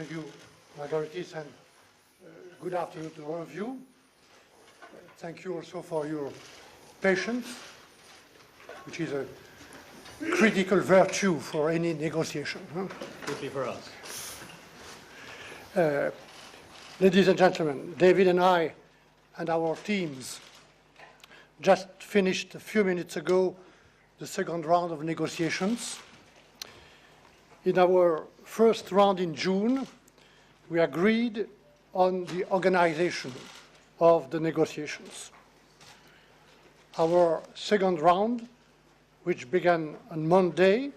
Thank you, Margaritis, and good afternoon to all of you. Thank you also for your patience, which is a critical virtue for any negotiation. Would be for us. Ladies and gentlemen, David and I and our teams just finished a few minutes ago the second round of negotiations. In our first round in June, we agreed on the organization of the negotiations. Our second round, which began on Monday,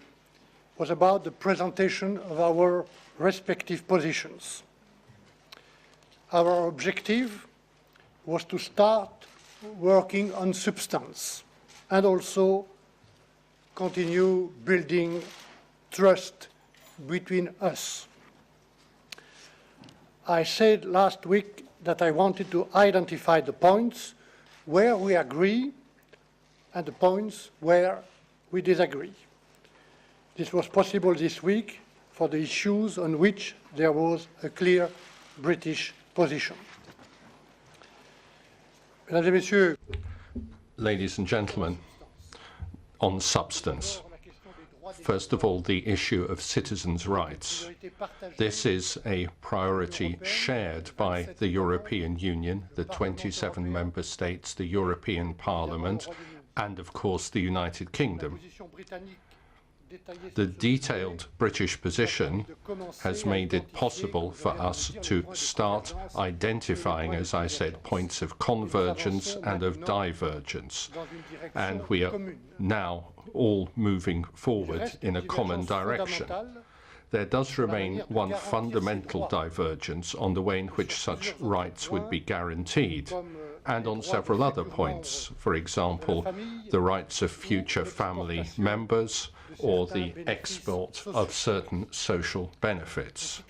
was about the presentation of our respective positions. Our objective was to start working on substance and also continue building trust between us. I said last week that I wanted to identify the points where we agree and the points where we disagree. This was possible this week for the issues on which there was a clear British position. Mesdames et messieurs, ladies and gentlemen, on substance. First of all, the issue of citizens' rights. This is a priority shared by the European Union, the 27 member states, the European Parliament, and of course the United Kingdom. The detailed British position has made it possible for us to start identifying, as I said, points of convergence and of divergence. And we are now all moving forward in a common direction. There does remain one fundamental divergence on the way in which such rights would be guaranteed, and on several other points, for example, the rights of future family members or the export of certain social benefits.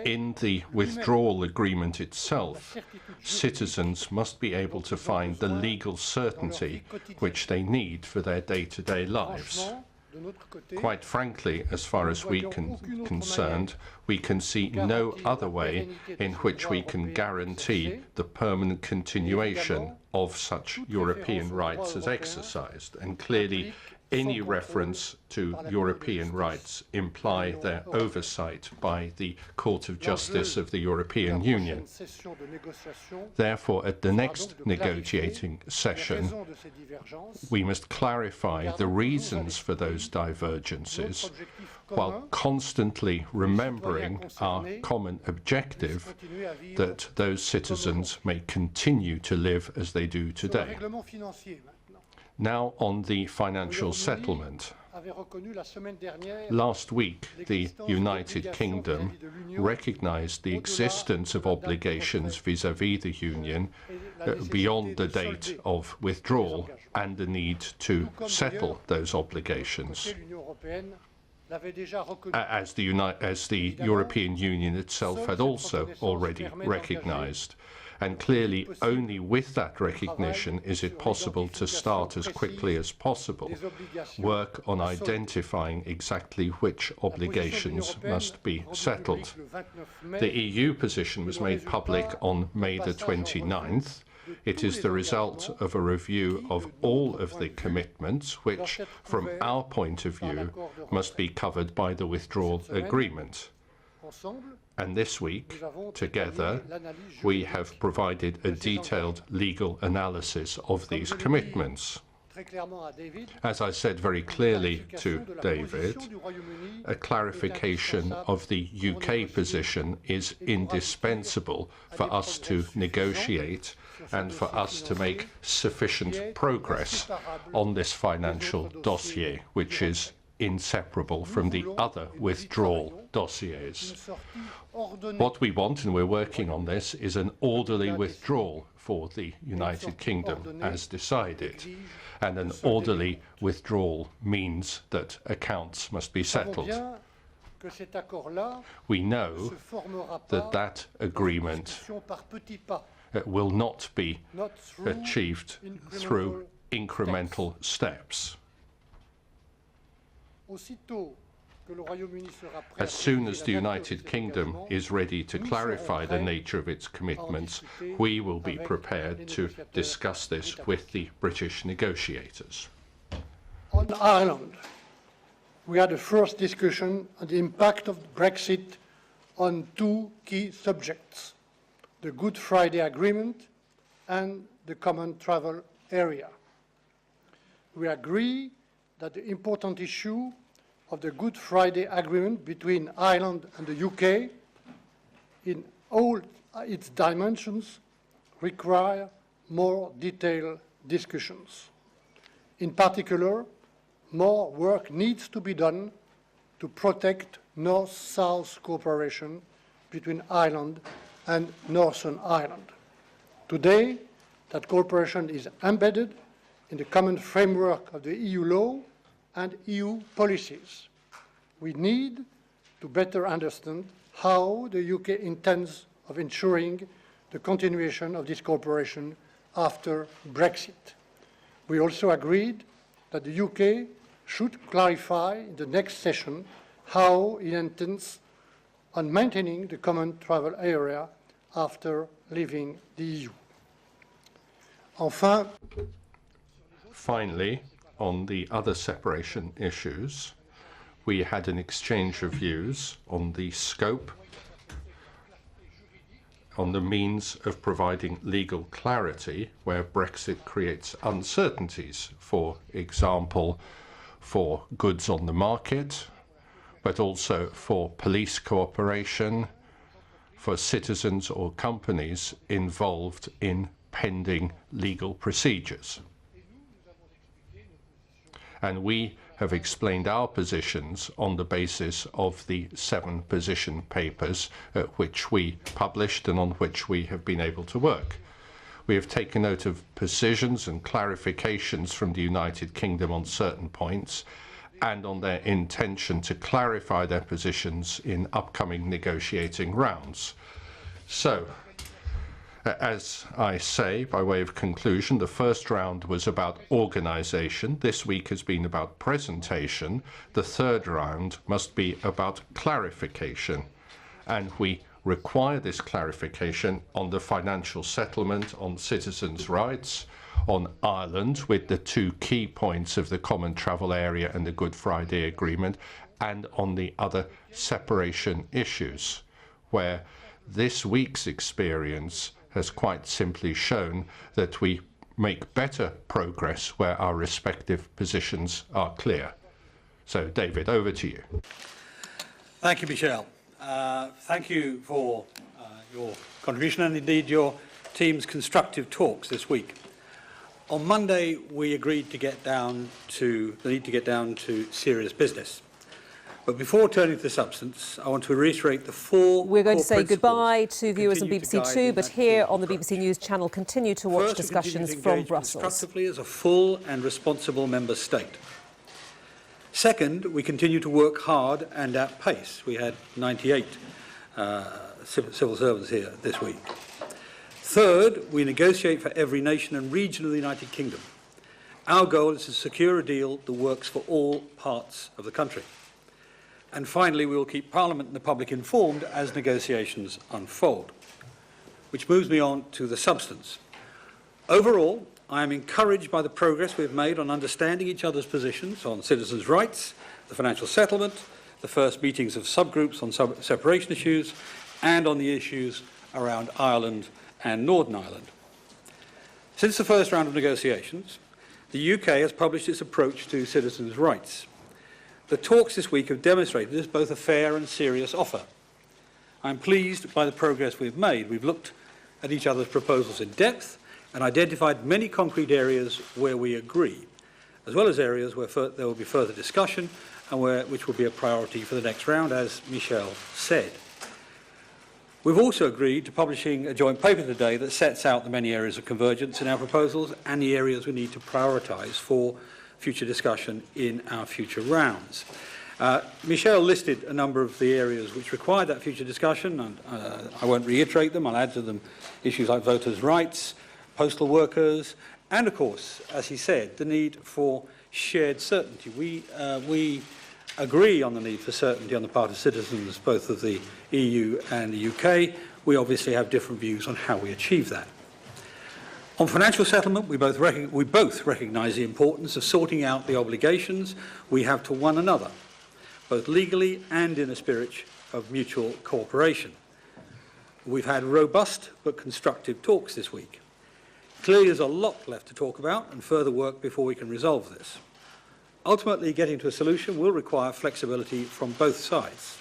In the withdrawal agreement itself, citizens must be able to find the legal certainty which they need for their day-to-day lives. Quite frankly, as far as we are concerned, we can see no other way in which we can guarantee the permanent continuation of such European rights as exercised. And clearly, any reference to European rights imply their oversight by the Court of Justice of the European Union. Therefore, at the next negotiating session, we must clarify the reasons for those divergences while constantly remembering our common objective that those citizens may continue to live as they do today. Now on the financial settlement. Last week, the United Kingdom recognized the existence of obligations vis-à-vis the Union beyond the date of withdrawal and the need to settle those obligations, as the European Union itself had also already recognized. And clearly, only with that recognition is it possible to start as quickly as possible work on identifying exactly which obligations must be settled. The EU position was made public on May the 29th. It is the result of a review of all of the commitments which, from our point of view, must be covered by the withdrawal agreement. And this week, together, we have provided a detailed legal analysis of these commitments. As I said very clearly to David, a clarification of the UK position is indispensable for us to negotiate and for us to make sufficient progress on this financial dossier, which is inseparable from the other withdrawal dossiers. What we want, and we're working on this, is an orderly withdrawal for the United Kingdom as decided. And an orderly withdrawal means that accounts must be settled. We know that that agreement will not be achieved through incremental steps. As soon as the United Kingdom is ready to clarify the nature of its commitments, we will be prepared to discuss this with the British negotiators. On Ireland, we had a first discussion on the impact of Brexit on two key subjects, the Good Friday Agreement and the Common Travel Area. We agree that the important issue of the Good Friday Agreement between Ireland and the UK in all its dimensions require more detailed discussions. In particular, more work needs to be done to protect North-South cooperation between Ireland and Northern Ireland. Today, that cooperation is embedded in the common framework of the EU law and EU policies. We need to better understand how the UK intends of ensuring the continuation of this cooperation after Brexit. We also agreed that the UK should clarify in the next session how it intends on maintaining the common travel area after leaving the EU. Enfin, finally, on the other separation issues, we had an exchange of views on the scope, on the means of providing legal clarity where Brexit creates uncertainties, for example, for goods on the market, but also for police cooperation, for citizens or companies involved in pending legal procedures. And we have explained our positions on the basis of the 7 position papers which we published and on which we have been able to work. We have taken note of positions and clarifications from the United Kingdom on certain points and on their intention to clarify their positions in upcoming negotiating rounds. So, as I say, by way of conclusion, the first round was about organisation. This week has been about presentation. The third round must be about clarification. And we require this clarification on the financial settlement, on citizens' rights, on Ireland, with the 2 key points of the Common Travel Area and the Good Friday Agreement, and on the other separation issues, where this week's experience has quite simply shown that we make better progress where our respective positions are clear. So, David, over to you. Thank you, Michel. Thank you for your contribution and indeed your team's constructive talks this week. On Monday, we agreed to get down to the need to get down to serious business. But before turning to the substance, I want to reiterate the 4 We're going to say goodbye to viewers on BBC Two, but here on the BBC News channel continue to watch discussions from Brussels. Constructively as a full and responsible member state. Second, we continue to work hard and at pace. We had 98 civil servants here this week. Third, we negotiate for every nation and region of the United Kingdom. Our goal is to secure a deal that works for all parts of the country. And finally, we will keep Parliament and the public informed as negotiations unfold. Which moves me on to the substance. Overall, I am encouraged by the progress we have made on understanding each other's positions on citizens' rights, the financial settlement, the first meetings of subgroups on separation issues, and on the issues around Ireland and Northern Ireland. Since the first round of negotiations, the UK has published its approach to citizens' rights. The talks this week have demonstrated this both a fair and serious offer. I'm pleased by the progress we've made. We've looked at each other's proposals in depth and identified many concrete areas where we agree, as well as areas where there will be further discussion and which will be a priority for the next round, as Michel said. We've also agreed to publishing a joint paper today that sets out the many areas of convergence in our proposals and the areas we need to prioritise for future discussion in our future rounds. Michel listed a number of the areas which require that future discussion, and I won't reiterate them. I'll add to them issues like voters' rights, postal workers, and of course, as he said, the need for shared certainty. We agree on the need for certainty on the part of citizens both of the EU and the UK, we obviously have different views on how we achieve that. On financial settlement, we both recognise the importance of sorting out the obligations we have to one another, both legally and in a spirit of mutual cooperation. We've had robust but constructive talks this week. Clearly, there's a lot left to talk about and further work before we can resolve this. Ultimately, getting to a solution will require flexibility from both sides.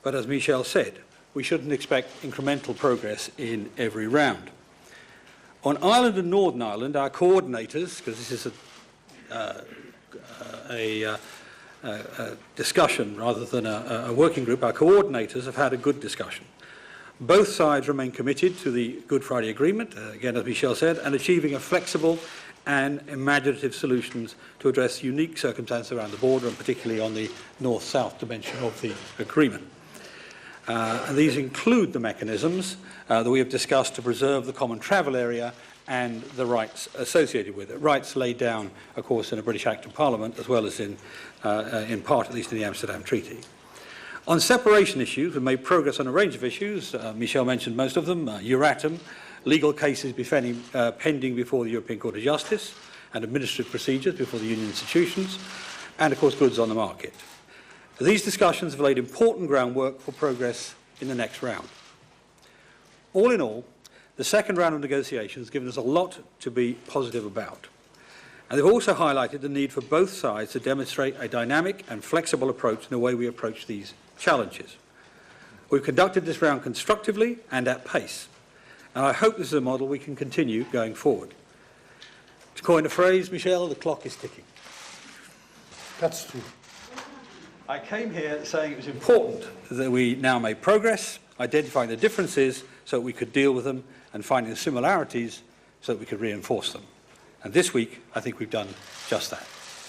But as Michel said, we shouldn't expect incremental progress in every round. On Ireland and Northern Ireland, our coordinators, because this is a discussion rather than a working group, our coordinators have had a good discussion. Both sides remain committed to the Good Friday Agreement, again as Michel said, and achieving a flexible and imaginative solutions to address unique circumstances around the border, and particularly on the north-south dimension of the agreement. And these include the mechanisms that we have discussed to preserve the common travel area and the rights associated with it. Rights laid down, of course, in a British Act of Parliament, as well as in part, at least in the Amsterdam Treaty. On separation issues, we've made progress on a range of issues. Michel mentioned most of them. Euratom, legal cases pending before the European Court of Justice, and administrative procedures before the Union institutions, and, of course, goods on the market. These discussions have laid important groundwork for progress in the next round. All in all, the second round of negotiations has given us a lot to be positive about. And they've also highlighted the need for both sides to demonstrate a dynamic and flexible approach in the way we approach these challenges. We've conducted this round constructively and at pace, and I hope this is a model we can continue going forward. To coin a phrase, Michel, the clock is ticking. That's true. I came here saying it was important that we now made progress, identifying the differences so that we could deal with them, and finding the similarities so that we could reinforce them. And this week, I think we've done just that.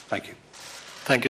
Thank you. Thank you.